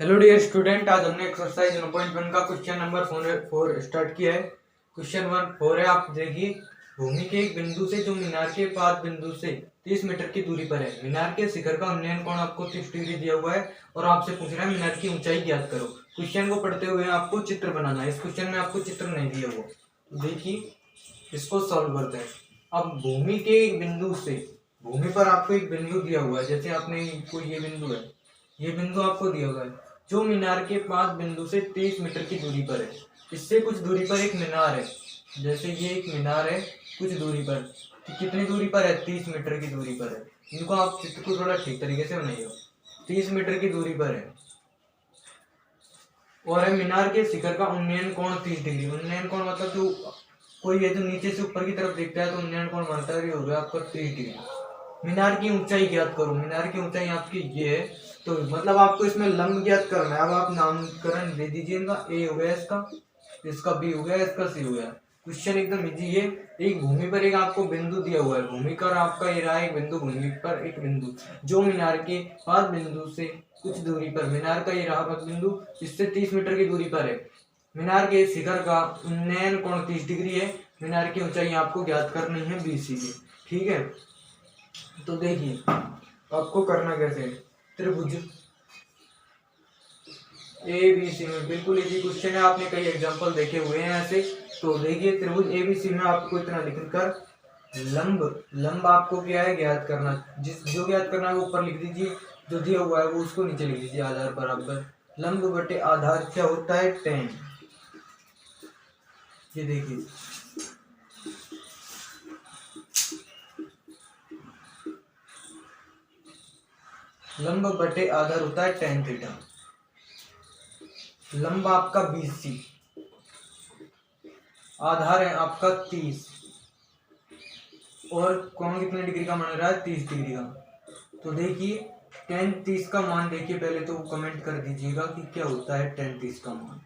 Hello dear student, आज हमने exercise 1.1 का क्वेश्चन नंबर 4 स्टार्ट किया है। क्वेश्चन 1 4 है। आप देखिए, भूमि के एक बिंदु से जो मीनार के पास बिंदु से 30 मीटर की दूरी पर है, मीनार के शिखर का उन्नयन कोण आपको 30 डिग्री दिया हुआ है और आपसे पूछ रहा है मीनार की ऊंचाई ज्ञात करो। क्वेश्चन को पढ़ते हुए आपको चित्र बनाना है। इस क्वेश्चन में आपको चित्र नहीं दिया हुआ, देखिए इसको सॉल्व करते हैं। अब भूमि के एक बिंदु से, भूमि पर आपको एक बिंदु दिया हुआ है, जैसे आपने कोई ये बिंदु है, ये बिंदु आपको दिया हुआ है जो मीनार के पास बिंदु से 30 मीटर की दूरी पर है। इससे कुछ दूरी पर एक मीनार है, जैसे ये एक मीनार है कुछ दूरी पर, तो कितनी दूरी पर है? 30 मीटर की दूरी पर है। इनको आप चित्र को थोड़ा ठीक तरीके से बनाइए। 30 मीटर की दूरी पर है और है मीनार के शिखर का उन्नयन कोण 30 डिग्री। उन्नयन कोण मतलब जो कोई है जो नीचे से ऊपर की तरफ देखता है तो उन्नयन कोण बनता है, हो गया आपका 30 डिग्री। मीनार की ऊंचाई ज्ञात करो। मीनार की ऊंचाई आपकी ये है, तो मतलब आपको इसमें लंब ज्ञात करना है। अब आप नामकरण दे दीजिए इनका। ए हो गया इसका, इसका बी हो गया, इसका सी हो गया। क्वेश्चन एकदम इजी है। एक भूमि पर एक आपको बिंदु दिया हुआ है, भूमि का आपका ये रहा एक बिंदु, भूमि पर एक बिंदु जो मीनार के पास बिंदु से कुछ दूरी पर, मीनार का ये रहा बिंदु इससे 30 मीटर की दूरी पर है। मीनार के शिखर का उन्नयन कोण 30 डिग्री है। मीनार की ऊंचाई आपको ज्ञात करनी है बीसी की, ठीक है। तो देखिए आपको करना कैसे, त्रिभुज ए बी सी में बिल्कुल इजी क्वेश्चन है। आपने कई एग्जांपल देखे हुए हैं ऐसे। तो देखिए त्रिभुज ए बी सी में आपको इतना लिखकर लंब आपको क्या है ज्ञात करना, जो ज्ञात करना है वो ऊपर लिख दीजिए, जो दिया हुआ है वो उसको नीचे लिख दीजिए। आधार बराबर लंब बटे आधार क्या होता है? tan। ये देखिए लंब बटे आधार होता है tan थीटा। लंब आपका 20, आधार है आपका 30 और कोण कितने डिग्री का मान रहा है? 30 डिग्री का। तो देखिए tan 30 का मान देखिए, पहले तो कमेंट कर दीजिएगा कि क्या होता है tan 30 का मान।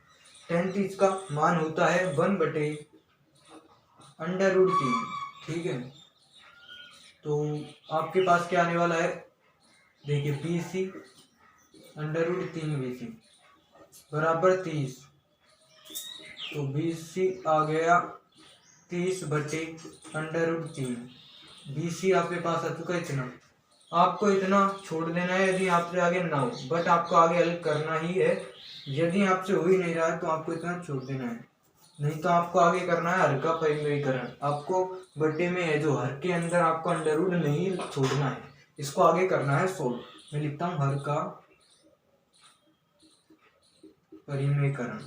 tan 30 का मान होता है 1 बटे √3, ठीक है। तो आपके पास क्या आने वाला है? देखिए BC √3 BC बराबर 30। तो BC आ गया 30 बटे √3। BC आपके पास आ चुका इतना। आपको इतना छोड़ देना है यदि आपसे आगे ना हो, बट आपको आगे हल करना ही है। यदि आपसे हो ही नहीं रहा है तो आपको इतना छोड़ देना है, नहीं तो आपको आगे करना है हर का परिमेयीकरण। आपको बटे में है जो हर के अंदर आपको अंडर रूट नहीं छोड़ना है, इसको आगे करना है सोल्व। मैं लिखता हूँ हर का परिमेयीकरण।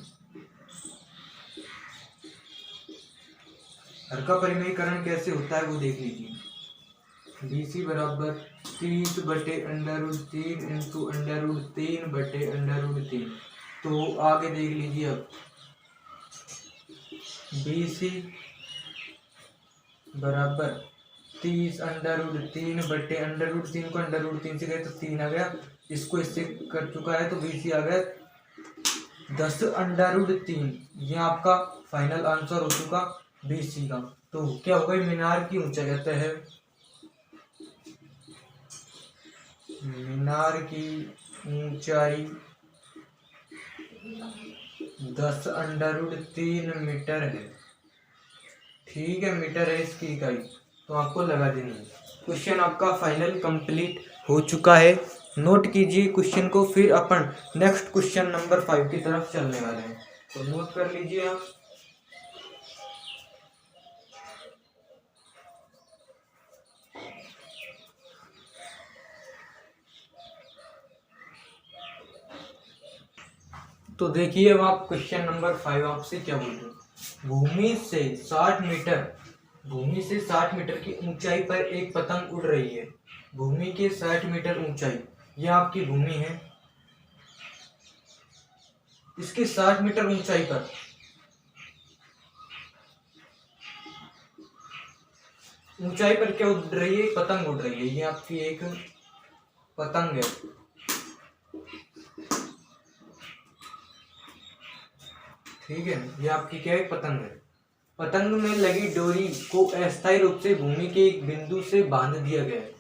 हर का परिमेयीकरण कैसे होता है वो देख लीजिए। BC बराबर 30 बटे √3 इंटू √3 बटे √3। तो आगे देख लीजिए अब BC बराबर 30 √3 बटे √3 को √3 से गए तो 3 आ गया, इसको इससे कर चुका है तो BC आ गया 10 √3। ये आपका फाइनल आंसर हो चुका BC का। तो क्या होगा? मीनार की ऊंचाई कहते हैं, मीनार की ऊंचाई 10 √3 मीटर है, ठीक है। मीटर है इसकी इकाई, तो आपको लगा देनी है। क्वेश्चन आपका फाइनल कंप्लीट हो चुका है। नोट कीजिए क्वेश्चन को, फिर अपन नेक्स्ट क्वेश्चन नंबर 5 की तरफ चलने वाले हैं। तो नोट कर लीजिए आप। तो देखिए अब आप क्वेश्चन नंबर 5 आपसे क्या बोल रहे हो। भूमि से 60 मीटर, भूमि से 60 मीटर की ऊंचाई पर एक पतंग उड़ रही है। भूमि के 60 मीटर ऊंचाई, यह आपकी भूमि है। इसके 60 मीटर ऊंचाई पर क्या उड़ रही है? पतंग उड़ रही है। ये आपकी एक पतंग है, ठीक है। ये आपकी क्या है? पतंग है। पतंग में लगी डोरी को अस्थायी रूप से भूमि के एक बिंदु से बांध दिया गया है।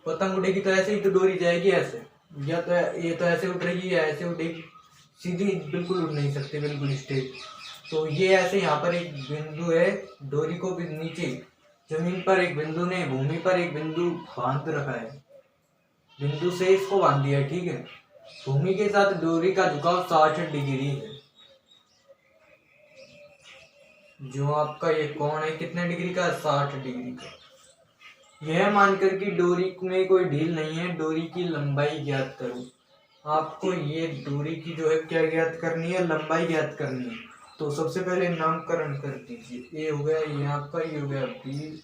पतंग उड़ेगी तो ऐसे ही तो डोरी जाएगी ऐसे, या तो ये तो ऐसे उड़ रही है या ऐसे उड़ेगी, सीधी बिल्कुल उड़ नहीं सकते, बिल्कुल स्ट्रेट। तो ये ऐसे यहाँ पर एक बिंदु है, डोरी को भी नीचे जमीन पर एक बिंदु ने भूमि पर एक बिंदु बांध रखा है, बिंदु से इसको बांध दिया है, ठीक है। भूमि के साथ डोरी का झुकाव 60 डिग्री है। जो आपका ये कोण है कितने डिग्री का, 60 डिग्री का। यह मानकर कि डोरी में कोई ढील नहीं है, डोरी की लंबाई ज्ञात करो। आपको ये डोरी की जो है क्या ज्ञात करनी है, लंबाई ज्ञात करनी है। तो सबसे पहले नामकरण कर दीजिए, ए हो गया ये आपका, ये हो गया बी,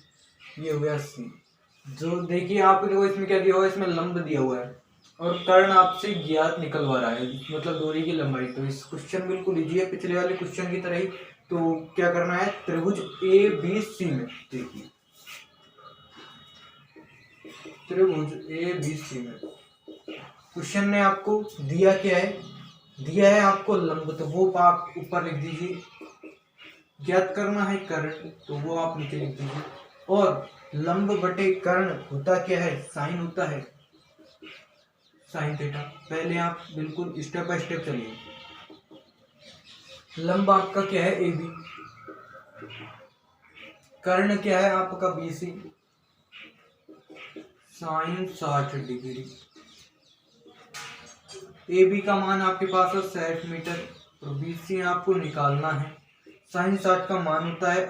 ये हो गया सी। जो देखिए आपको इसमें क्या दिया हुआ है, इसमें लंब दिया हुआ है और कर्ण आपसे ज्ञात निकलवा रहा है, मतलब डोरी की लंबाई। तो इस क्वेश्चन बिल्कुल इजी है, पिछले वाले क्वेश्चन की तरह ही। तो क्या करना है, त्रिभुज ए बी सी में देखिए, त्रिभुज ए बी सी में क्वेश्चन ने आपको दिया क्या है, दिया है आपको लंब, तो वो आप ऊपर लिख दीजिए। ज्ञात करना है कर्ण, तो वो आप नीचे लिख दीजिए। और लंब बटे कर्ण होता क्या है, साइन होता है, साइन थीटा। पहले आप बिल्कुल स्टेप बाय स्टेप चलिए। लंब आपका क्या है, ए बी, कर्ण क्या है आपका B C, sine 60 degree. A B का मान आपके पास है 60 मीटर, और बी सी आपको निकालना है। साइन 60 का मान होता है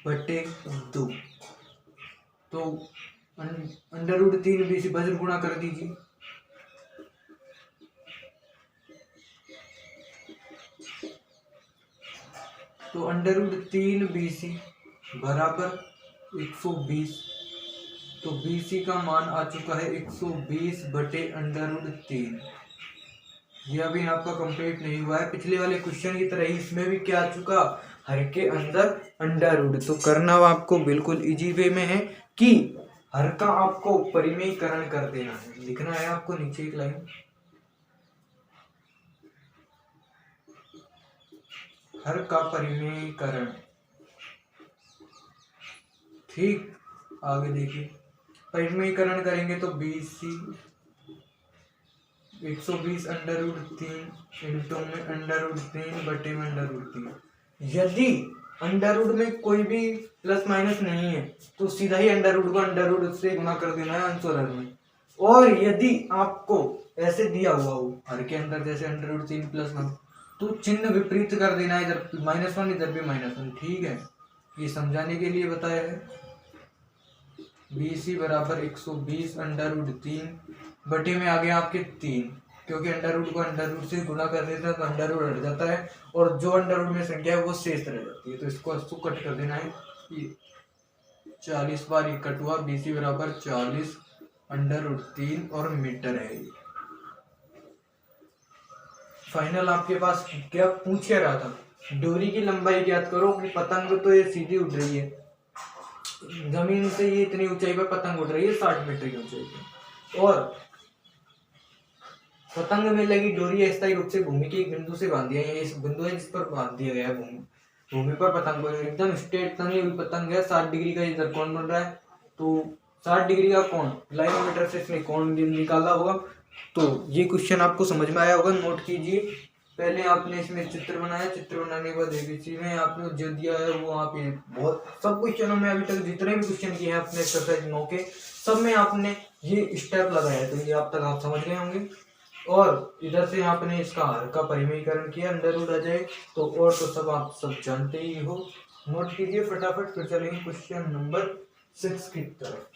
√3/2। तो √3 बी सी वज्र गुणा कर दीजिए। तो √3 बी सी बराबर 120। तो बी सी का मान आ चुका है 120/√3। ये अभी आपका कंप्लीट नहीं हुआ है, पिछले वाले क्वेश्चन की तरह ही इसमें भी क्या आ चुका, हर के अंदर अंडर। तो करना आपको बिल्कुल इजी वे में है कि हर का आपको परिमेयीकरण कर देना है। लिखना है आपको नीचे एक लाइन, हर का परिमेयीकरण। ठीक, आगे देखिए, परिमेयीकरण करेंगे तो बी सी 120/√3 इंटू में √3/√3। यदि अंडर रूट में कोई भी प्लस माइनस नहीं है तो सीधा ही अंडर रूट को अंडर रूट से गुणा कर देना है आंसर में। और यदि आपको ऐसे दिया हुआ हो हर के अंदर जैसे √3 + 1, तो चिन्ह विपरीत कर देना है, इधर -1 इधर भी -1। ठीक है, ये समझाने के लिए बताया है। BC बराबर 120/√3 बटे में आ गया आपके 3, क्योंकि अंडर रूट को अंडर रूट से गुणा कर देता है तो अंडर रूट हट जाता है और जो अंडर रूट में संख्या है वो शेष रह जाती है, तो इसको कट कर देना है। 40 बार ये कट हुआ, BC बराबर 40/√3 और मीटर है ये। फाइनल आपके पास क्या पूछ रहा था, डोरी की लंबाई ज्ञात करो कि पतंग तो ये सीधी उड़ रही है, जमीन से ये इतनी ऊंचाई पर पतंग उड़ रही है 60 मीटर की ऊंचाई पर, और पतंग में लगी डोरी अस्थायी रूप से भूमि के एक बिंदु से बांध दिया है, इस बिंदु है जिस पर बांध दिया गया है भूमि पर पतंग को, एकदम स्ट्रेट तंगी हुई पतंग है। 60 डिग्री का इधर कोण बन रहा है, तो 60 डिग्री का कोण लाइनोमीटर से इसने कोण निकाला होगा। तो ये क्वेश्चन आपको समझ में आया होगा, नोट कीजिए। पहले आपने इसमें चित्र बनाया, चित्र बनाने के बाद एबीसी में आपने जो दिया है वो आप ये बहुत सब क्वेश्चनों में अभी तक जितने भी क्वेश्चन किए हैं अपने एक्सरसाइज 9 के, सब में आपने ये स्टेप लगाया है, तो ये आप तक आप समझ गए होंगे। और इधर से आपने इसका हर का परिमेयीकरण किया, अंडर रूट आ जाए तो, और तो सब आप सब जानते ही हो। नोट कीजिए फटाफट, फिर चलेंगे क्वेश्चन नंबर 6 की तरफ।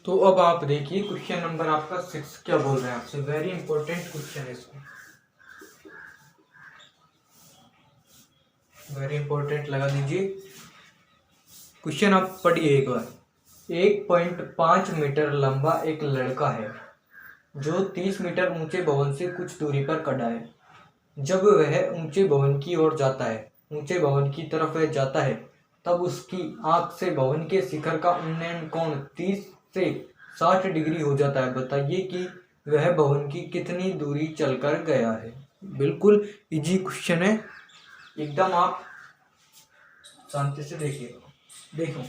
तो अब आप देखिए क्वेश्चन नंबर आपका 6 क्या बोल रहे हैं आपसे, वेरी इंपॉर्टेंट क्वेश्चन है, इसको वेरी इंपॉर्टेंट लगा दीजिए। क्वेश्चन आप पढ़िए एक बार। 1.5 मीटर लंबा एक लड़का है जो 30 मीटर ऊंचे भवन से कुछ दूरी पर खड़ा है। जब वह ऊंचे भवन की ओर जाता है, ऊंचे भवन की तरफ वह जाता है, तब उसकी आंख से भवन के शिखर का उन्नयन कोण 30 से 60 डिग्री हो जाता है। बताइए कि वह भवन की कितनी दूरी चलकर गया है। बिल्कुल इजी क्वेश्चन है, एकदम आप शांति से देखिएगा। देखो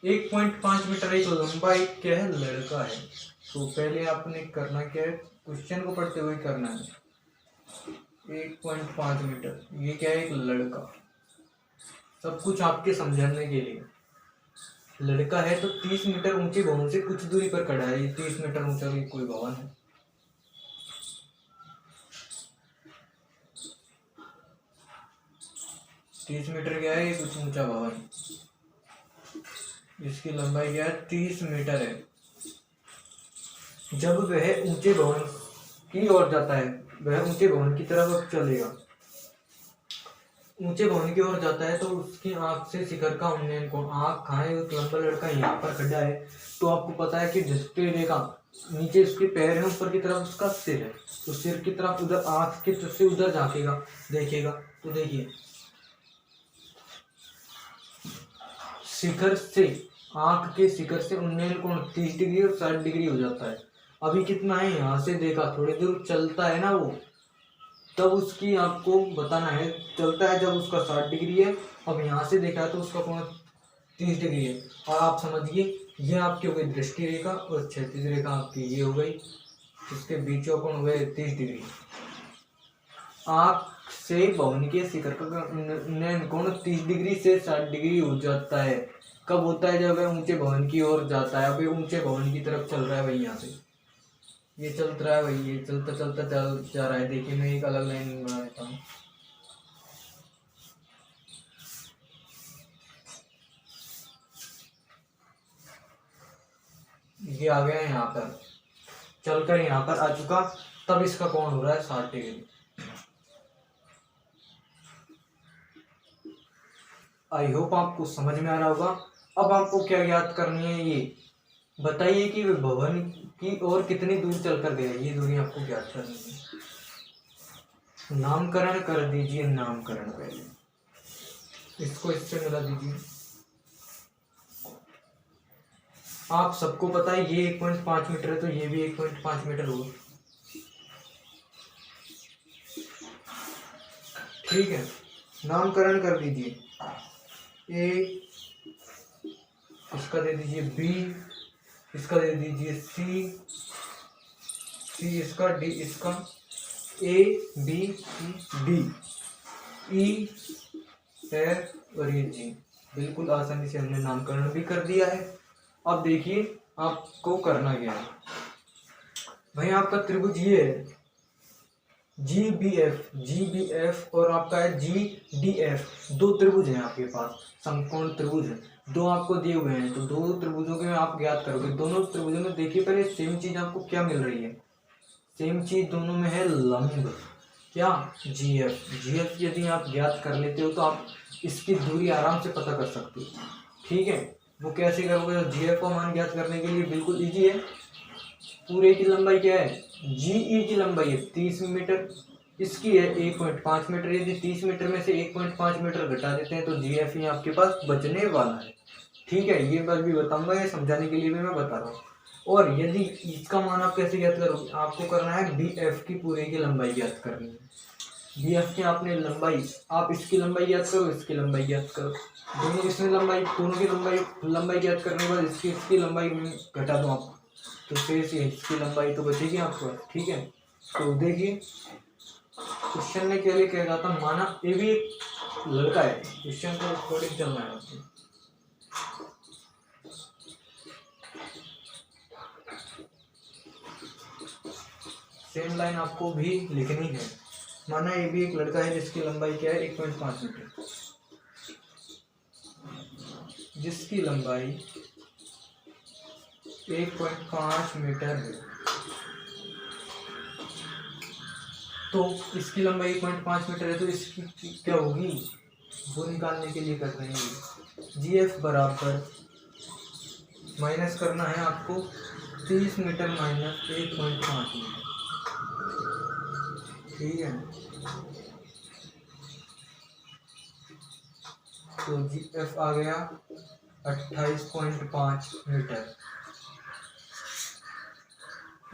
1.5 मीटर एक लंबा एक क्या है, लड़का है। तो पहले आपने करना क्या है, क्वेश्चन को पढ़ते हुए करना है। 1.5 मीटर ये क्या है, एक लड़का। सब कुछ आपके समझाने के लिए। लड़का है तो 30 मीटर ऊंचे भवन से कुछ दूरी पर खड़ा है। ये 30 मीटर ऊंचा कोई भवन है। तीस मीटर क्या है, ये कुछ ऊंचा भवन। इसकी लंबाई क्या है, 30 मीटर है। जब वह ऊंचे भवन की ओर जाता है, वह ऊंचे भवन की तरफ चलेगा। ऊंचे भवन की ओर जाता है तो उसकी आंख से शिखर का उन्नयन कोण, आंख कहाँ है, एक लंबा लड़का यहाँ पर खड़ा है। तो आपको पता है कि दृष्टि रेखा नीचे उसके पैर है, ऊपर की तरफ उसका सिर है। तो सिर की तरफ उधर आंख की तरफ से उधर झांकेगा, देखेगा। तो देखिए शिखर से, आंख के शिखर से उन्नयन कोण 30 डिग्री और 60 डिग्री हो जाता है। अभी कितना है, यहाँ से देखा, थोड़ी दूर चलता है ना वो, तब उसकी आपको बताना है। चलता है जब उसका 60 डिग्री है, अब यहाँ से देखा है तो उसका कोण 30 डिग्री है। और आप समझिए ये आपकी हो गई दृष्टि रेखा और क्षैतिज रेखा आपकी ये हो गई, इसके बीच का कोण हो गया 30 डिग्री। आंख से भवन के शिखर का उन्नयन कोण 30 डिग्री से 60 डिग्री हो जाता है। कब होता है, जब वह ऊंचे भवन की ओर जाता है। अब ये ऊंचे भवन की तरफ चल रहा है भाई, यहाँ से ये चल रहा है भाई, ये चलता चलता चल जा रहा है। देखिए मैं एक अलग लाइन बना देता हूँ। ये आ गया यहाँ पर, चलकर यहाँ पर आ चुका, तब इसका कोण हो रहा है 60 डिग्री। आई होप आपको समझ में आ रहा होगा। अब आपको क्या याद करनी है, ये बताइए कि वे भवन की ओर कितनी दूर चलकर गए। ये दूरी आपको याद करनी है। नामकरण कर दीजिए, नामकरण पहले इसको इससे मिला दीजिए। आप सबको पता है ये 1.5 मीटर है, तो ये भी 1.5 मीटर होगा। ठीक है, नामकरण कर दीजिए। ए इसका दे दीजिए, बी इसका दे दीजिए, सी इसका, डी इसका, A B C D, E F और ये जी। बिल्कुल आसानी से हमने नामकरण भी कर दिया है। अब देखिए आपको करना क्या है भाई। आपका त्रिभुज ये है जी बी एफ और आपका है जी डी एफ। दो त्रिभुज हैं आपके पास, समकोण त्रिभुज है, दो आपको दिए हुए हैं। तो दो त्रिभुजों के आप ज्ञात करोगे। दोनों त्रिभुजों में देखिए पहले सेम चीज आपको क्या मिल रही है, सेम चीज दोनों में है, लंब। क्या, जी एफ यदि आप ज्ञात कर लेते हो तो आप इसकी दूरी आराम से पता कर सकते हो। ठीक है, वो कैसे करोगे, जी एफ का मान ज्ञात करने के लिए बिल्कुल इजी है। पूरे की लंबाई क्या है, जी ई की लंबाई है 30 मीटर, इसकी है 1.5 मीटर। यदि 30 मीटर में से 1.5 मीटर घटा देते हैं तो जी एफ ही आपके पास बचने वाला है। ठीक है, ये बात भी बताऊंगा, ये समझाने के लिए भी मैं बता रहा हूँ। और यदि इसका मान आप कैसे ज्ञात करोगे, आपको करना है डी एफ की पूरे की लंबाई ज्ञात करनी है। डी एफ की आपने लंबाई, आप इसकी लंबाई ज्ञात करो, इसकी लंबाई ज्ञात करो, दोनों इसमें लंबाई, दोनों की लंबाई ज्ञात करने के बाद इसकी लंबाई घटा दो आप, तो शेष इसकी लंबाई तो बचेगी आपको। ठीक है, तो देखिए क्वेश्चन ने क्या कह रहा था, माना ये भी एक लड़का है। क्वेश्चन को अकॉर्डिंग चलना है आपको। सेम लाइन आपको भी लिखनी है। माना ये भी एक लड़का है जिसकी लंबाई क्या है 1.5 मीटर, जिसकी लंबाई 1.5 मीटर है। तो इसकी लंबाई 1.5 मीटर है, तो इसकी क्या होगी, वो निकालने के लिए कर रहे हैं। जी एफ बराबर माइनस करना है आपको 30 मीटर माइनस 1.5 मीटर। ठीक है, तो जी एफ आ गया 28.5 मीटर।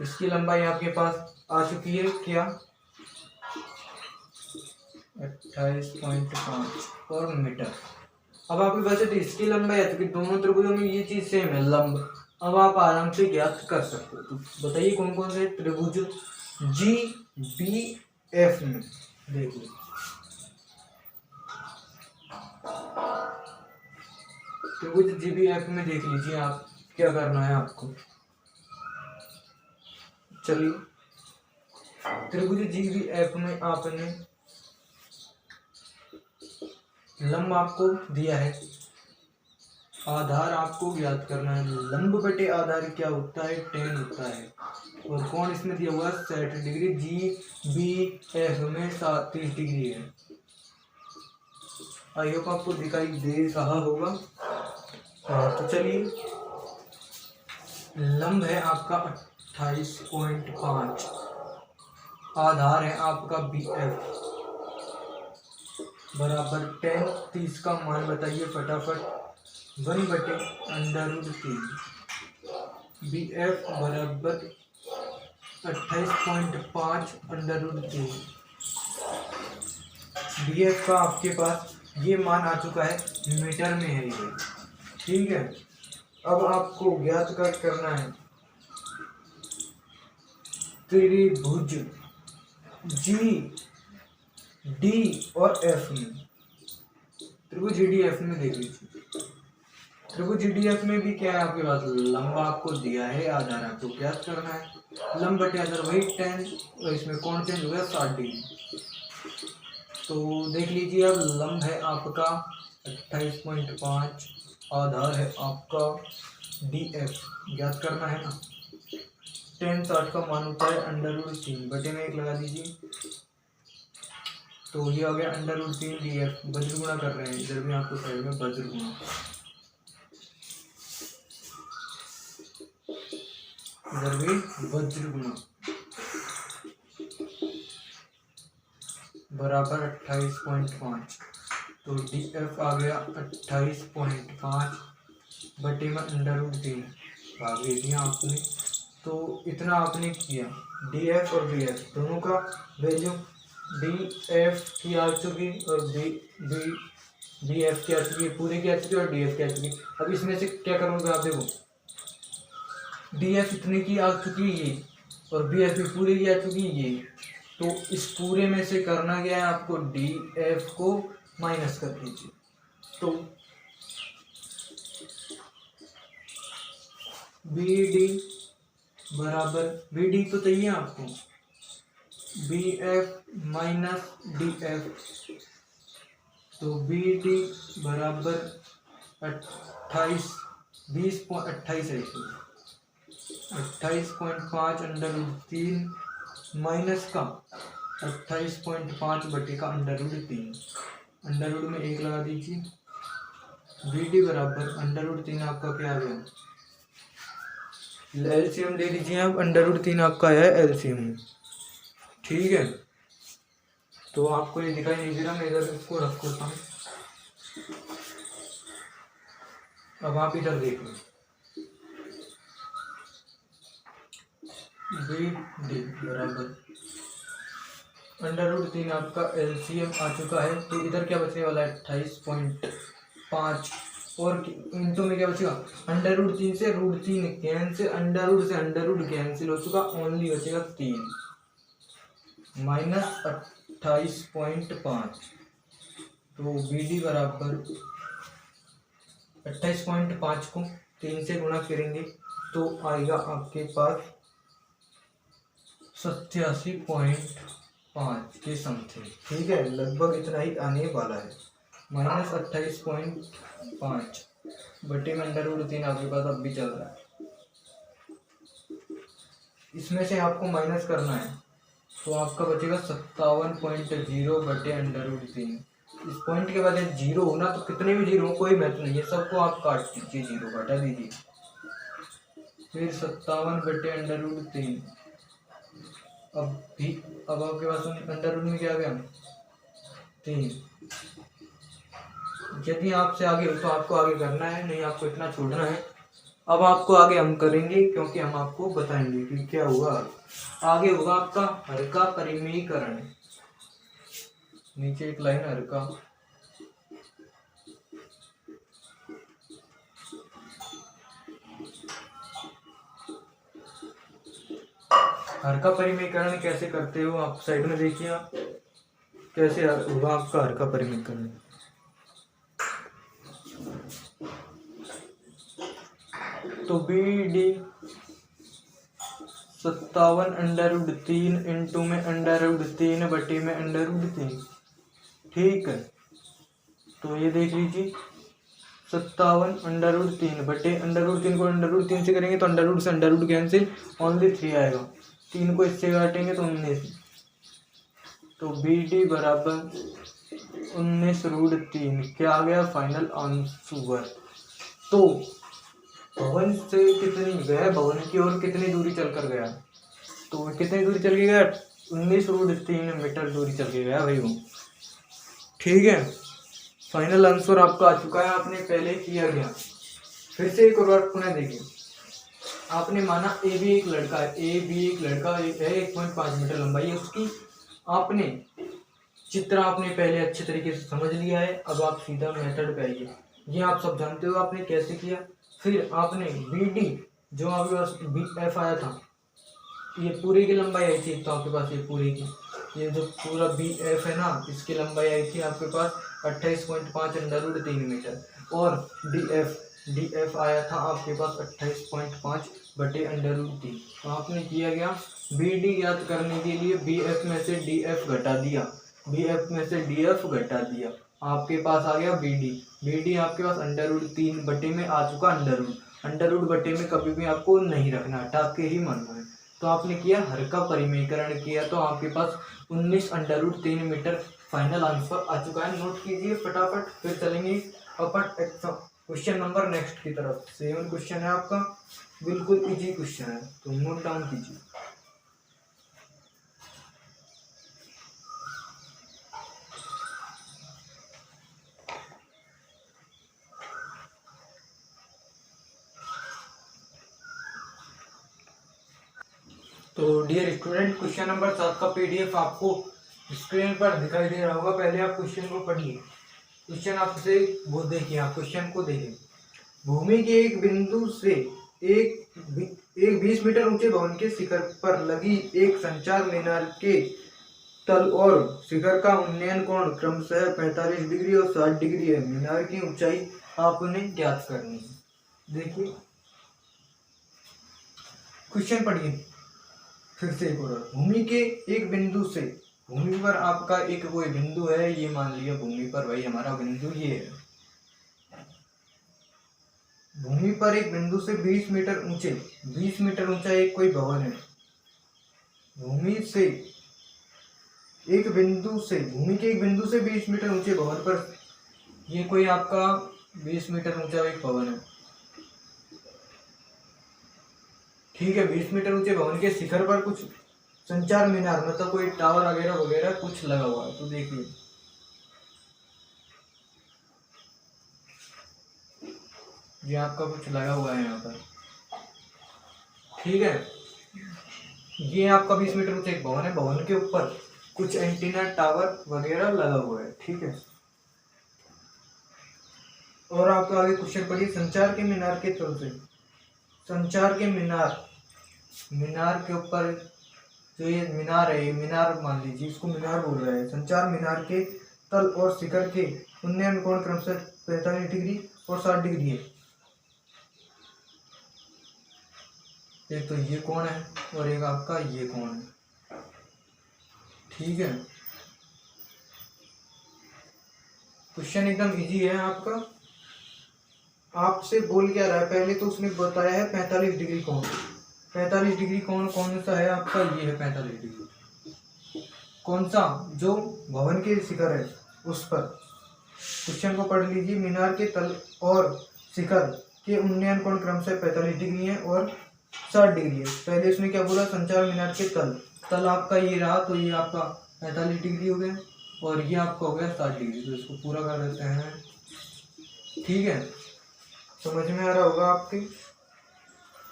इसकी लंबाई आपके पास आ चुकी है क्या, 28.5 और मीटर। अब आपके पास तो इसकी लंबाई है, क्योंकि दोनों त्रिभुजों में ये चीज सेम है, लंब। अब आप आराम से ज्ञात कर सकते हो। तो बताइए कौन कौन से त्रिभुज जी बी एफ में, देखिए त्रिभुज जी बी एफ में देख लीजिए आप क्या करना है आपको। चलिए त्रिभुज जी बी एफ में आपने लंब आपको दिया है, आधार आपको ज्ञात करना है। लंब बटे आधार क्या होता है, tan होता है। और कोण इसमें दिया हुआ 60 डिग्री, जी बी एफ में 30 डिग्री है। आई होप आपको दिखाई दे रहा होगा। तो चलिए लंब है आपका 28.5, आधार है आपका बी एफ बराबर tan, 30 का मान बताइए फटाफट, 1/√3। बी एफ बराबर 28.5 √3। बी एफ का आपके पास ये मान आ चुका है, मीटर में है ये, ठीक है। अब आपको ज्ञात करना है त्रिभुज जी डी और एफ में। त्रिभुज जी डी एफ में देख लीजिए, त्रिभुज जी डी एफ में भी क्या है आपके पास, लंबा आपको दिया है, आधार आपको ज्ञात करना है। लंब बटे आधार वही tan, और इसमें कौन चेंज हो गया 60 डिग्री। तो देख लीजिए अब लंब है आपका 28.5, आधार है आपका डी एफ, ज्ञात करना है ना। tan 60 का मान होता है √3, बटे में 1 लगा दीजिए, तो ये हो गया √3 डी एफ। वज्र गुणा कर रहे हैं, इधर भी आपको साइड में वज्र गुणा, इधर भी वज्र गुणा बराबर 28.5। तो डी एफ आ गया 28.5 बटे में √3, भाग दे दिया आपने। तो इतना आपने किया, डी एफ और बी एफ दोनों का वैल्यू, डी एफ की आ चुकी और बी एफ की आ चुकी है, पूरे की आ चुकी और डी एफ की आ चुकी। अब इसमें से क्या करोगे आप, देखो डी एफ इतने की आ चुकी है ये, और बी एफ भी पूरे की आ चुकी है ये। तो इस पूरे में से करना क्या है आपको, डी एफ को माइनस कर दीजिए। तो बी डी बराबर, बी डी तो चाहिए आपको, B F minus D F. तो बी डी बराबर 28, 20.28 है, 28.5 √3 माइनस का 28.5 बटे का √3, अंडर में 1 लगा दीजिए। बी डी बराबर √3 आपका क्या आ गया, एलसीएम ले लीजिए आप, √3 आपका है एलसीएम, ठीक है। तो आपको ये दिखाई नहीं दे रहा, मैं इधर इसको रखो था। अब आप इधर देख लो, बी डी बराबर √3 आपका एलसीएम आ चुका है। तो इधर क्या बचने वाला है 28.5, और इंटू में क्या बचेगा, √3 से √3 कैंसिल, से अंडर कैंसिल हो चुका, ओनली बचेगा 3 माइनस 28.5। तो बी डी बराबर 28.5 को 3 से गुणा करेंगे तो आएगा आपके पास 87.5 के समथिंग, ठीक है, लगभग इतना ही आने वाला है। माइनस 28.5 बटे में √3 आपके पास अब भी चल रहा है, इसमें से आपको माइनस करना है, तो आपका बचेगा 57.0 बटे √3। इस पॉइंट के बाद जीरो होना, तो कितने भी जीरो हो कोई महत्व नहीं है, सबको आप काट दीजिए, जीरो घटा दीजिए। फिर 57 बटे √3, अब आपके पास √3 में क्या आ गया 3। यदि आपसे आगे हो तो आपको आगे करना है, नहीं आपको इतना छोड़ना है। अब आपको आगे हम करेंगे, क्योंकि हम आपको बताएंगे कि क्या हुआ। आगे होगा आपका हर का परिमेयीकरण। नीचे एक लाइन हर का, हर का परिमेयीकरण कैसे करते हो आप साइड में देखिए। आप कैसे होगा आपका हर का परिमेयीकरण। तो BD 57√3 इंटू में √3 बटे में √3। ठीक है, तो ये देख लीजिए 57√3 बटे √3 को √3 से करेंगे तो √ से √ कैंसिल, ओनली 3 आएगा। 3 को इससे काटेंगे तो 19। तो BD बराबर 19√3 क्या आ गया फाइनल आंसर। तो भवन से कितनी गया, भवन की ओर कितनी दूरी चलकर गया, तो कितनी दूरी चल के गया 19√3 मीटर दूरी चल के गया भाई वो। ठीक है, फाइनल आंसर आपका आ चुका है, आपने पहले किया गया। फिर से एक और बार पुनः देखिए। आपने माना ए बी एक लड़का है, है 1.5 मीटर लंबाई है उसकी। आपने चित्र आपने पहले अच्छे तरीके से समझ लिया है। अब आप सीधा मेथड पे आइए। ये आप सब जानते हो आपने कैसे किया। फिर आपने BD जो आपके पास BF आया था, ये पूरे की लंबाई आई थी, तो आपके पास ये पूरे की, ये जो पूरा BF है ना, इसकी लंबाई आई थी आपके पास 28.5 √3 मीटर। और DF आया था आपके पास 28.5 बटे √3। तो आपने किया गया BD ज्ञात करने के लिए BF में से DF घटा दिया, आपके पास आ गया BD आपके पास √3 बटे में आ चुका। अंडर रूट बटे में कभी भी आपको नहीं रखना, हटा के ही मानना है। तो आपने किया हर का परिमेयीकरण किया, तो आपके पास 19 √3 मीटर फाइनल आंसर आ चुका है। नोट कीजिए फटाफट, फिर चलेंगे अपन क्वेश्चन नंबर नेक्स्ट की तरफ। 7 क्वेश्चन है आपका, बिल्कुल इजी क्वेश्चन है, तो नोट डाउन कीजिए। तो डियर स्टूडेंट, क्वेश्चन नंबर 7 का PDF आपको स्क्रीन पर दिखाई दे रहा होगा। पहले आप क्वेश्चन को पढ़िए। क्वेश्चन आपसे वो देखिए, आप क्वेश्चन को देखिए। भूमि के एक बिंदु से एक 20 मीटर ऊंचे भवन के शिखर पर लगी एक संचार मीनार के तल और शिखर का उन्नयन कोण क्रमशः 45 डिग्री और 60 डिग्री है। मीनार की ऊंचाई आपने ज्ञात करनी है। देखिए क्वेश्चन पढ़िए फिर से एक और। भूमि के एक बिंदु से, भूमि पर आपका एक कोई बिंदु है, ये मान लिया भूमि पर भाई हमारा बिंदु ये है। भूमि पर एक बिंदु से 20 मीटर ऊंचा एक कोई भवन है। भूमि के एक बिंदु से 20 मीटर ऊंचे भवन पर ये कोई आपका 20 मीटर ऊंचा एक भवन है। ठीक है, 20 मीटर ऊंचे भवन के शिखर पर कुछ संचार मीनार मतलब कोई टावर वगैरह कुछ लगा हुआ है। तो देखिए ये आपका कुछ लगा हुआ है यहाँ पर। ठीक है, ये आपका 20 मीटर ऊंचा एक भवन है, भवन के ऊपर कुछ एंटीना टावर वगैरह लगा हुआ है। ठीक है, और आपका आगे क्वेश्चन पढ़िए। संचार के मीनार के तल से, संचार के मीनार के ऊपर जो ये मीनार है, ये मीनार मान लीजिए, इसको मीनार बोल रहा है। संचार मीनार के तल और शिखर के उन्नयन कोण क्रमशः 45 डिग्री और 60 डिग्री है। एक तो ये कोण है और एक आपका ये कोण है। ठीक है, क्वेश्चन एकदम इजी है आपका। आपसे बोल क्या रहा है, पहले तो उसने बताया है 45 डिग्री कोण। 45 डिग्री कोण कौन सा है आपका, ये है 45 डिग्री। कौन सा, जो भवन के शिखर है उस पर। क्वेश्चन को पढ़ लीजिए। मीनार के तल और शिखर के उन्नयन कोण क्रमशः 45 डिग्री है और 60 डिग्री है। पहले उसने क्या बोला, संचार मीनार के तल आपका ये रहा, तो ये आपका 45 डिग्री हो गया और ये आपका हो गया 60 डिग्री। तो इसको पूरा कर देते हैं। ठीक है, समझ में आ रहा होगा आपके।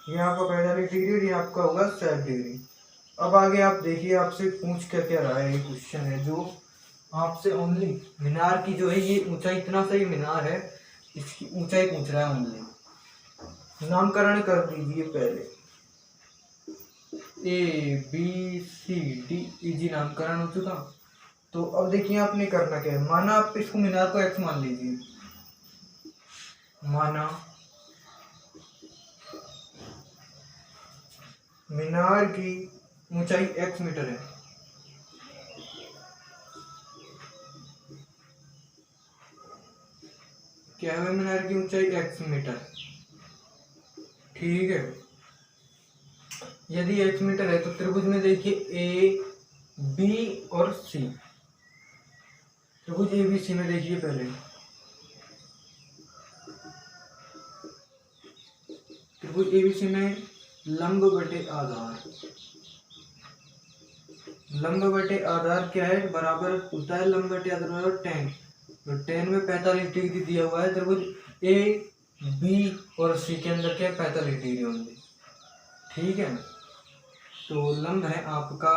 ये आपका 45 डिग्री और ये आपका होगा 60 डिग्री। अब आगे आप देखिए आपसे पूछ क्या रहा है। ये क्वेश्चन है जो आपसे ओनली मीनार की जो है ये ऊंचाई, इतना सा ही मीनार है, इसकी ऊंचाई पूछ रहा है ओनली। नामकरण कर दीजिए पहले। A B C D easy नामकरण हो चुका। तो अब देखिए आपने करना क्या है। माना आप इसको मीनार को एक्स मान लीजिए। माना मीनार की ऊंचाई x मीटर है। क्या है मीनार की ऊंचाई x मीटर। ठीक है, यदि x मीटर है तो त्रिभुज में देखिए ए बी और सी। त्रिभुज ए बी सी में देखिए पहले त्रिभुज ए बी सी में लंब बटे आधार। लंब बटे आधार क्या है, बराबर होता है लंब बटे आधार tan। तो tan में 45 डिग्री दिया हुआ है। त्रिभुज ए बी और सी के अंदर क्या है, 45 डिग्री होंगे। ठीक है, तो लंब है आपका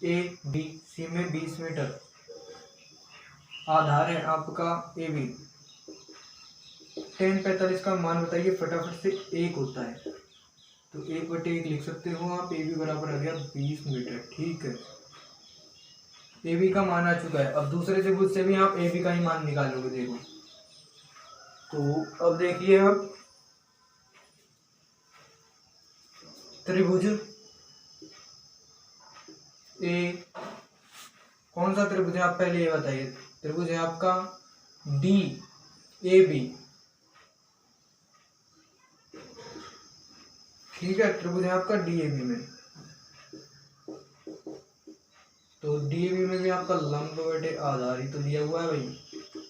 ए बी सी में 20 मीटर। आधार है आपका ए बी। tan 45 का मान बताइए फटाफट से। 1 होता है तो 1/1 लिख सकते हो आप। ए बी बराबर आ गया 20 मीटर। ठीक है, ए बी का मान आ चुका है। अब दूसरे त्रिभुज से भी आप ए बी का ही मान निकालोगे। देखो तो अब देखिए अब त्रिभुज ए, कौन सा त्रिभुज है आप पहले ये बताइए। त्रिभुज है आपका डी ए बी। ठीक है, त्रिभुज है आपका डी ए बी में। तो डी ए बी में भी आपका लंब बटे आधार ही तो दिया हुआ है भाई।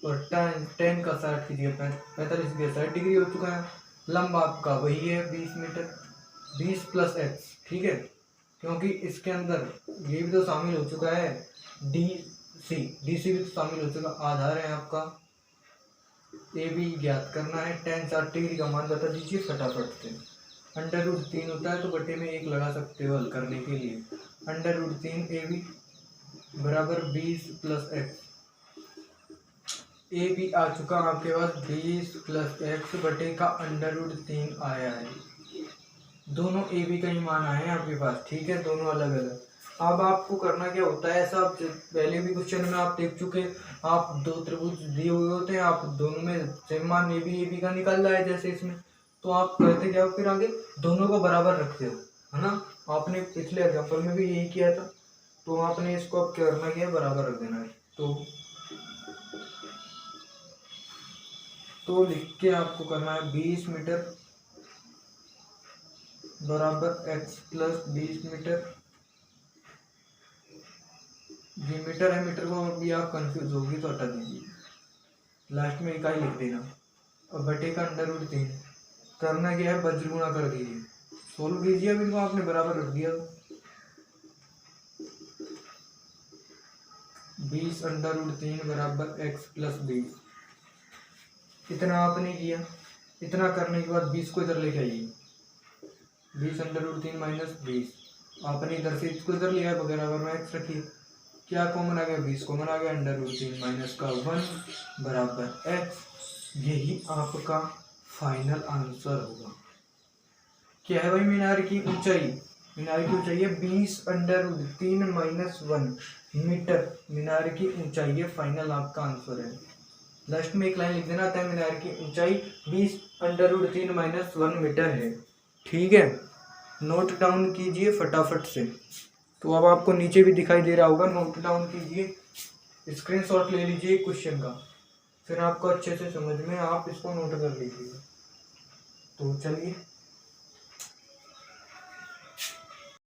और tan का 60 कीजिए, 45 की 60 डिग्री हो चुका है। लंब आपका वही है 20 मीटर। 20 + x। ठीक है, क्योंकि इसके अंदर ये भी तो शामिल हो चुका है, डी सी भी तो शामिल हो चुका। आधार है आपका ए बी ज्ञात करना है। tan 60 डिग्री का मान बता दीजिए फटाफट से। √3 होता है तो बटे में 1 लगा सकते हो हल करने के लिए। √3 ए बी बराबर 20 + x। ए बी आ चुका आपके पास 20 + x बटे का √3 आया है। दोनों ए बी का ही मान आए हैं आपके पास। ठीक है, दोनों अलग अलग। अब आपको करना क्या होता है, ऐसा आप पहले भी क्वेश्चन में आप देख चुके। आप दो त्रिभुज दिए हुए होते हैं, आप दोनों में सेम मान ए बी का निकल रहा है जैसे इसमें, तो आप करते क्या हो, फिर आगे दोनों को बराबर रखते हो, है ना। आपने पिछले एग्जाम्पल में भी यही किया था। तो आपने इसको अब करना क्या है, बराबर रख देना है। तो लिख के आपको करना है 20 मीटर बराबर x + 20 मीटर। ये मीटर है, मीटर को भी आप कंफ्यूज होगी तो हटा दीजिए, लास्ट में इकाई लिख देना। और बटे का √3 करना क्या है, वज्र गुणा कर दीजिए। सोल्व कीजिए, अब इनको आपने बराबर रख दिया। 20 √3 बराबर x + 20। इतना आपने किया। इतना करने के बाद 20 को इधर लेके आइए। 20 √3 - 20 आपने इधर से इसको इधर लिया है, बराबर में x रखिए। क्या कॉमन आ गया, 20 कॉमन आ गया। √3 माइनस का 1 बराबर x। यही आपका फाइनल आंसर होगा। क्या है भाई, मीनार की ऊंचाई। मीनार की ऊंचाई है 20 √3 - 1 मीटर। मीनार की ऊंचाई है, फाइनल आपका आंसर है। लास्ट में एक लाइन लिख देना था, मीनार की ऊंचाई 20 √3 - 1 मीटर है। ठीक है, नोट डाउन कीजिए फटाफट से। तो अब आपको नीचे भी दिखाई दे रहा होगा, नोट डाउन कीजिए, स्क्रीनशॉट ले लीजिए क्वेश्चन का, फिर आपको अच्छे से समझ में, आप इसको नोट कर लीजिए। तो चलिए